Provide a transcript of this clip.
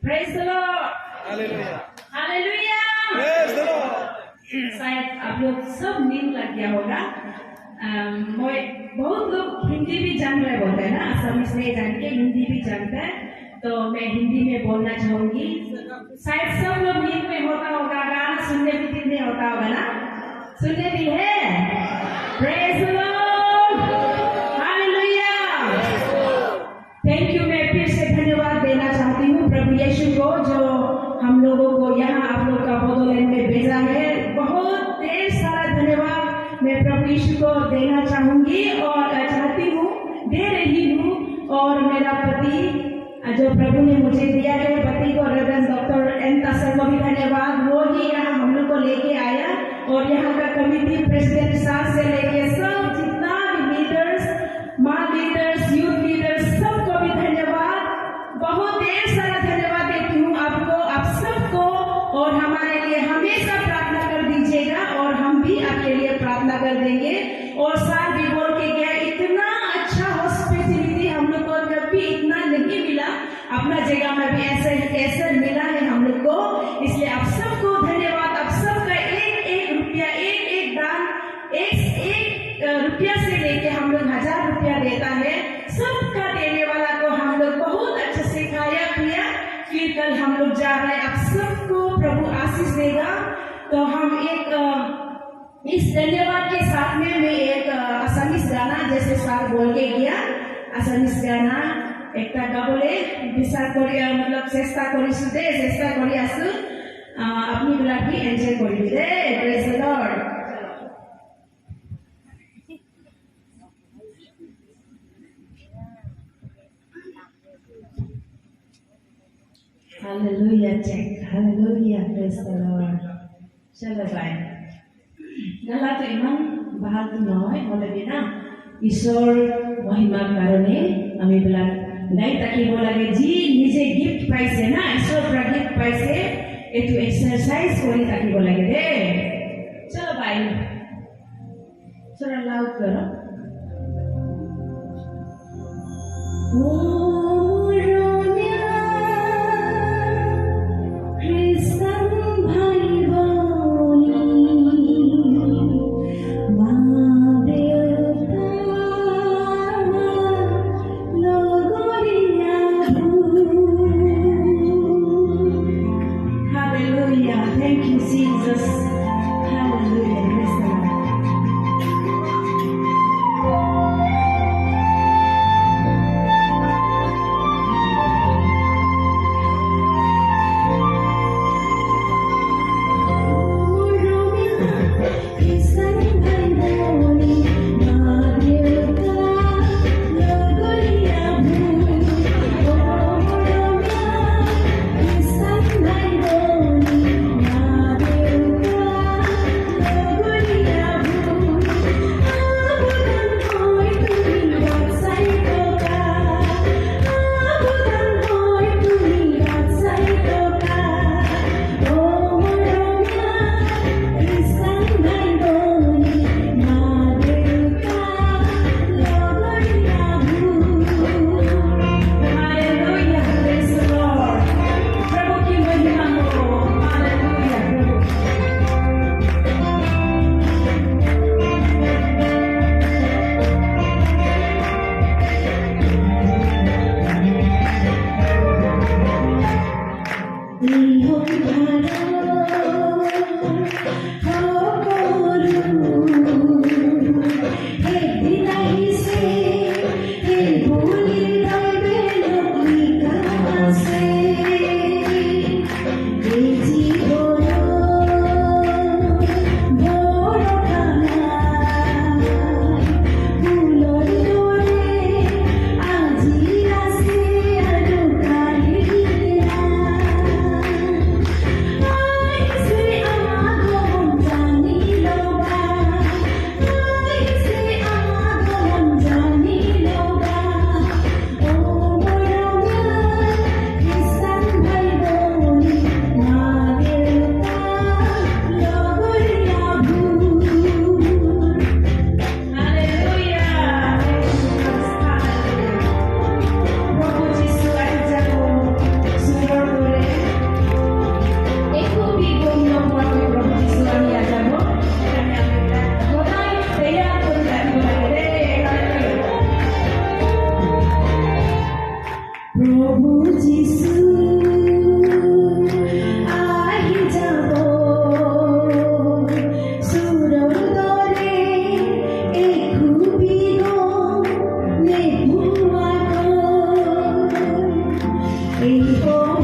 Praise the Lord. Hallelujah. Hallelujah. Praise the Lord. शायद आप लोग सब नींद लग गया होगा। बहुत लोग हिंदी भी जान रहे बोलते हैं ना, असमिस नहीं जान के हिंदी भी जानते हैं, तो मैं हिंदी में बोलना चाहूंगी। शायद सब लोग नींद में होता होगा, गाना सुनने भी दिल नहीं होता होगा ना, सुनने भी है। Praise the Lord. Hallelujah. Thank you। मैं फिर से धन्यवाद देना चाहती हूँ प्रभु यीशु को, जो हम लोगों को यहाँ आप लोग का बोधोलैंड में भेजा है। बहुत ढेर सारा धन्यवाद मैं प्रभु यीशु को देना चाहूंगी और चाहती हूँ, दे रही हूँ। और मेरा पति जो प्रभु ने मुझे दिया है, पति को रेवरेंड डॉक्टर एन तासर को भी धन्यवाद। वो ही यहाँ हम लोग को लेके आया और यहाँ का कमिटी प्रेसिडेंट साहब से लेके सब जितना भी लीडर्स, माँ लीडर्स, यूथ लीडर्स, सबको भी धन्यवाद। बहुत ढेर सारा धन्यवाद देती हूँ आपको, आप सबको। और हमारे लिए हमेशा प्रार्थना कर दीजिएगा और हम भी आपके लिए प्रार्थना कर देंगे। और साथ भी बोल के गया, इतना अच्छा हॉस्पिटलिटी हम लोग को कभी इतना नहीं मिला, अपना जगह में भी ऐसे मिला है हम लोग को। इसलिए आप सबको धन्यवाद। आप सबका एक एक रुपया, एक एक दान, एक रुपया से लेके हम लोग 1000 रुपया देता है। सबका देने वाला को हम लोग बहुत अच्छे से खाया पिया, फिर कल हम लोग जा रहे हैं। आप सबको प्रभु आशीष देगा। तो हम एक इस धन्यवाद के साथ में मैं एक असमिस गाना, जैसे सार बोल के गया, असमिस गाना एक गाबले विचार करिया, मतलब चेष्टा करिछु दे, चेष्टा करि आछु अपनी बेलाकी एन्जॉय करिबि दे। Praise the Lord. हालेलुया चेक, हालेलुया, प्रेज द लॉर्ड। चलो भाई, नला तो इमान बाहर तो নহয় হলে না ঈশ্বর মহিমাৰ কাৰণে আমি বিলাক গাই থাকিব লাগে। যি নিজে গিফট পাইছে না, ঈশ্বৰৰ পৰা গিফট পাইছে, এইটো এক্সাৰসাইজ কৰি থাকিব লাগে দে। চলো ভাই, চলো লাউড করো। Thank you, Jesus. Hallelujah. Praise the Lord. हो